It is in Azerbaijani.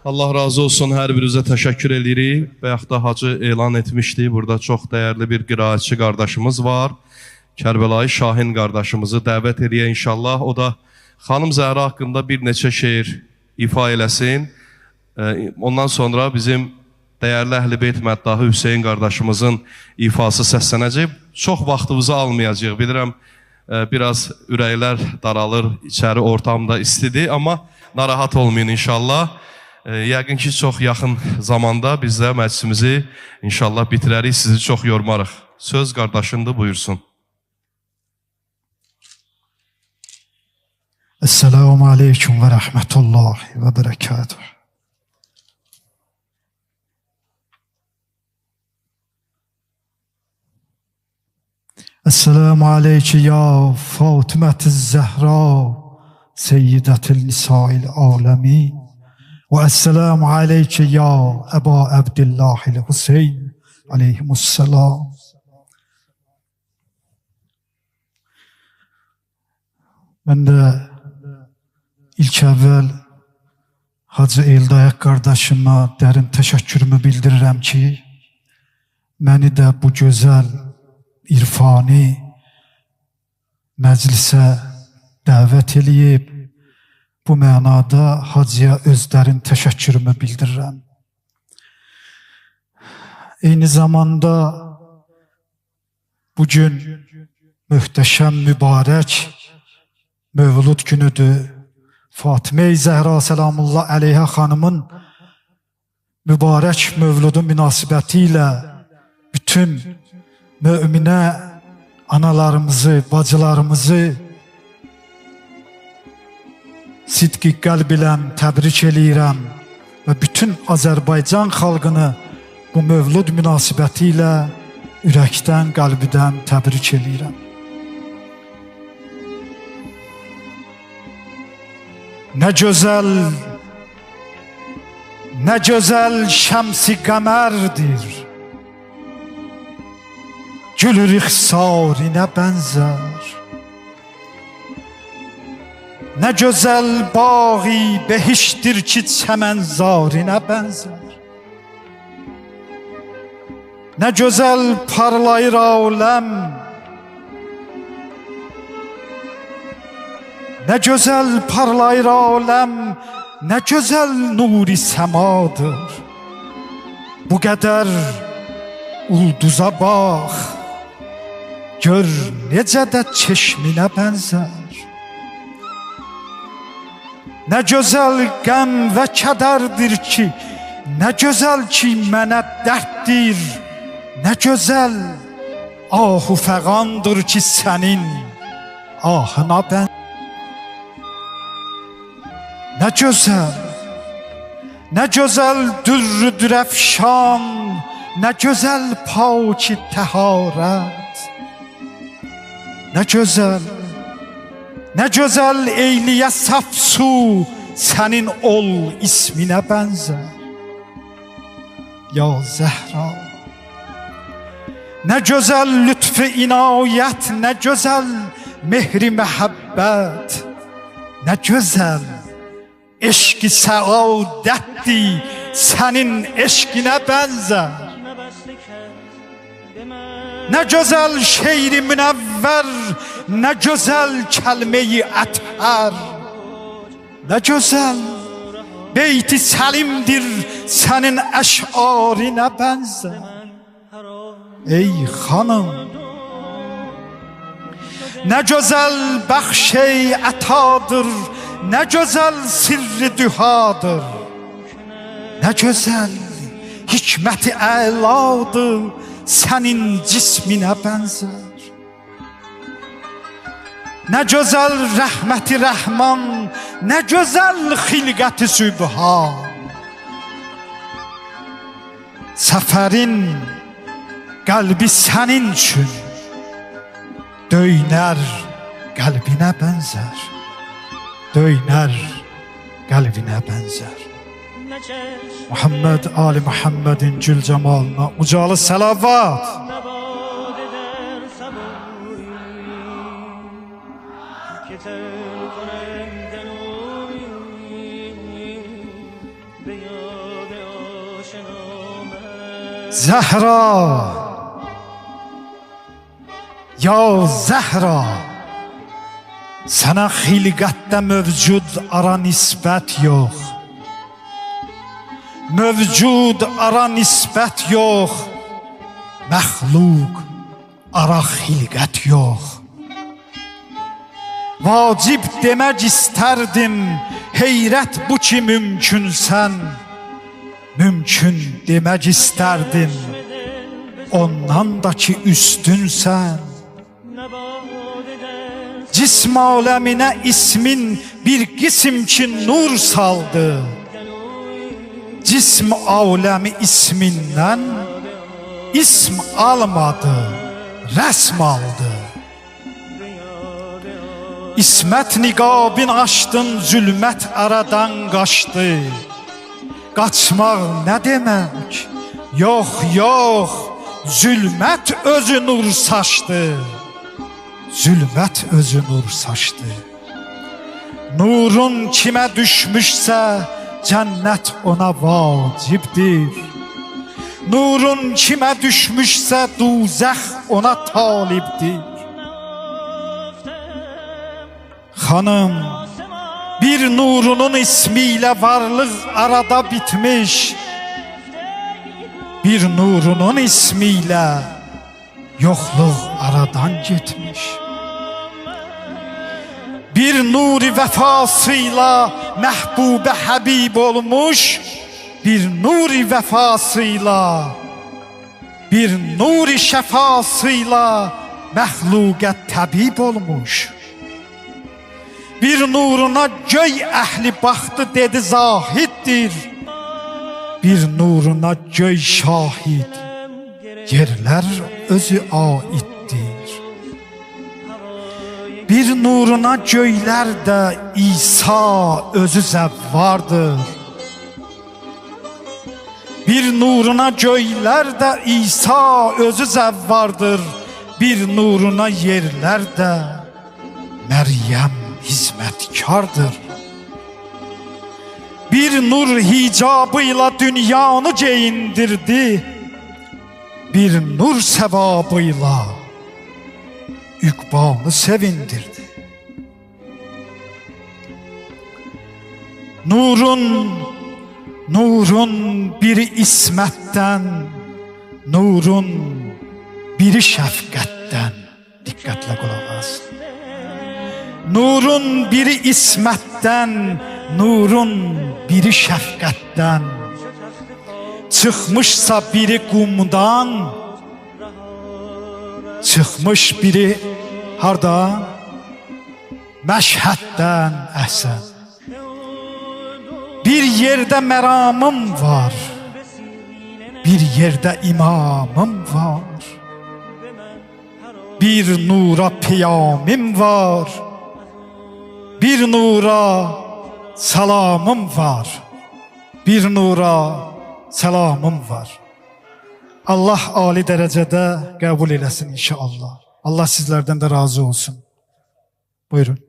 Allah razı olsun, hər birinizə təşəkkür edirik. Bayaq da Hacı elan etmişdi, burada çox dəyərli bir qiraətçi qardaşımız var. Kərbəlayı Şahin qardaşımızı dəvət edirik inşallah. O da Xanım Zəhra haqqında bir neçə şeir ifa eləsin. Ondan sonra bizim dəyərli Əhl-i Beyt məddahı Hüseyin qardaşımızın ifası səslənəcək. Çox vaxtımızı almayacaq. Bilirəm, biraz ürəklər daralır, içəri ortamda istidir, amma narahat olmayın inşallah. Yəqin ki, çox yaxın zamanda biz də məclisimizi inşallah bitirərik, sizi çox yormarıq. Söz qardaşındır, buyursun. Esselamu aleyküm ve rahmetullahi ve berekatuhu. Esselamu aleyke ya Fatımet-i Zehra Seyyidet-i Nisa'il Alemi ve esselamu aleyke ya Eba Abdillahil Hüseyin aleyhimusselam. Ben de ilk evvel Hacı Eldayak kardeşime derin teşekkürümü bildirirəm ki, məni də bu gözəl irfani məclisə dəvət eləyib, bu mənada Hacıya öz dərin təşəkkürümü bildirirəm. Eyni zamanda bugün möhtəşəm, mübarək Mövlud günüdür. Fatıme-i Zəhra selamullah əleyhə xanımın mübarək mövludu münasibəti ilə bütün müminə analarımızı, bacılarımızı sidqi qəlb ilə təbrik eləyirəm və bütün Azərbaycan xalqını bu mövlud münasibəti ilə ürəkdən, qəlbdən təbrik eləyirəm. Ne güzel şəms-i qəmərdir, gülür ixsarinə bənzər. Ne güzel bağı behiştir ki çəmənzarinə bənzər. Ne güzel parlayır aləm, ne güzel parlayır aləm, ne güzel nuri səmadır. Bu qədər ulduza bax, gör necə də çeşminə bənzər. Ne güzel qəm və kədərdir ki, ne güzel ki mənə dərddir. Ne güzel ahu fəğandır ki sənin ahına bənzər. Ne güzel dürrüdür efşan, ne güzel paki teharet. Ne güzel eyliye saf su, senin ol ismine benzer. Ya Zehra, ne güzel lütf-i inayet, ne güzel mehri mehabbet, ne güzel eşk-i səadətdir, sənin eşkinə bənzər. Ne güzel şeir-i münəvvər, ne güzel kəlmə-i ətər. Ne güzel beyt-i səlimdir, sənin əşarinə bənzər. Ey xanım, ne güzel bəxş-i ətadır, ne güzel sirri dühadır, ne güzel hikmeti əladır, sənin cisminə bənzər. Ne güzel rəhməti rəhman, ne güzel xilqəti sübhan. Səfərin qəlbi sənin üçün döynər qəlbinə bənzər. Döyner kalbine benzer. Muhammed Ali Muhammed'in gül cemalına ucalı selavat. که تر کنم دنوی به Zəhra, ya Zəhra, sənə xilqətdə mövcud ara nisbət yox. Mövcud ara nisbət yox, məxluq ara xilqət yox. Vacib demək istərdim, heyrət bu ki mümkünsən. Mümkün demək istərdim, ondan da ki üstünsən. Cism aləminə ismin bir qism ki nur saldı. Cism aləmi ismindən ism almadı, rəsm aldı. İsmət niqabin açdın, zülmət aradan qaçdı. Qaçmaq nə demək? Yox, yox, zülmət özü nur saçdı. Zülmət özü nur saçdı. Nurun kimə düşmüşsə, cənnət ona vacibdir. Nurun kimə düşmüşsə, duzəx ona talibdir. Xanım, bir nurunun ismiyle varlıq arada bitmiş. Bir nurunun ismiyle yoxluq aradan getmiş. Bir nuri vəfasıyla məhbubə həbib olmuş. Bir nuri vəfasıyla, bir nuri şəfasıyla məxluqə təbib olmuş. Bir nuruna göy əhli baxdı, dedi zahiddir. Bir nuruna göy şahid, yerlər özü aiddir. Bir nuruna göylər də İsa özü zəvvardır. Bir nuruna göylər də İsa özü zəvvardır. Bir nuruna yerlər də Məryəm hizmetkardır. Bir nur hicabıyla dünyanı geyindirdi. Bir nur sevabıyla üqbanı sevindirdi. Nurun biri ismətdən, nurun biri şəfqətdən. Diqqətlə qulaq as. Nurun biri ismətdən, nurun biri şəfqətdən. Çıxmışsa biri qumdan, çıxmış biri hardan? Məşhəddən əhsən. Bir yerdə məramım var, bir yerdə imamım var. Bir nura piyamim var, bir nura salamım var. Bir nura salamım var. Allah ali dərəcədə qəbul eləsin inşallah. Allah sizlərdən də razı olsun. Buyurun.